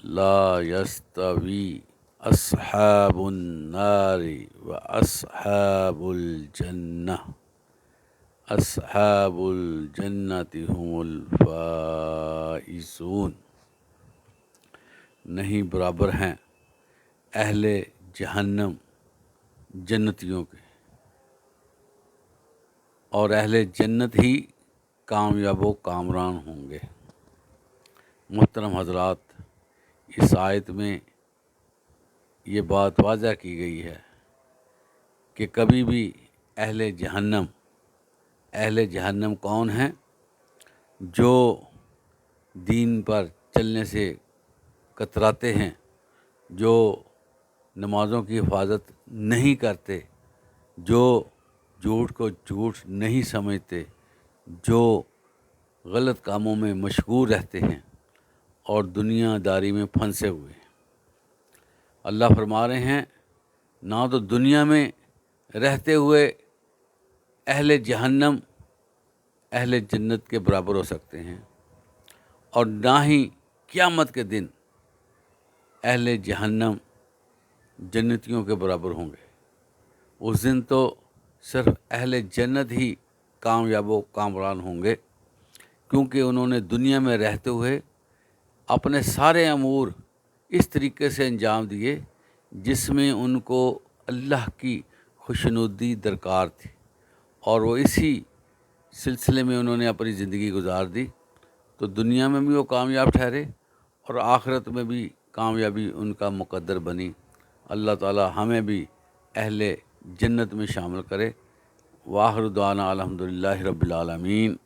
لا یستوی اصحاب النار و اصحاب الجنہ اصحاب الجنت هم الفائزون، نہیں برابر ہیں اہل جہنم جنتیوں کے، اور اہل جنت ہی کامیاب و کامران ہوں گے۔ محترم حضرات، اس آیت میں یہ بات واضح کی گئی ہے کہ کبھی بھی اہل جہنم کون ہیں؟ جو دین پر چلنے سے کتراتے ہیں، جو نمازوں کی حفاظت نہیں کرتے، جو جھوٹ کو جھوٹ نہیں سمجھتے، جو غلط کاموں میں مشغول رہتے ہیں اور دنیا داری میں پھنسے ہوئے ہیں۔ اللہ فرما رہے ہیں نہ تو دنیا میں رہتے ہوئے اہل جہنم اہل جنت کے برابر ہو سکتے ہیں، اور نہ ہی قیامت کے دن اہل جہنم جنتیوں کے برابر ہوں گے۔ اس دن تو صرف اہل جنت ہی کامیاب و کامران ہوں گے، کیونکہ انہوں نے دنیا میں رہتے ہوئے اپنے سارے امور اس طریقے سے انجام دیے جس میں ان کو اللہ کی خوشنودی درکار تھی، اور وہ اسی سلسلے میں انہوں نے اپنی زندگی گزار دی، تو دنیا میں بھی وہ کامیاب ٹھہرے اور آخرت میں بھی کامیابی ان کا مقدر بنی۔ اللہ تعالی ہمیں بھی اہل جنت میں شامل کرے۔ وآخر دعوانا الحمدللہ رب العالمین۔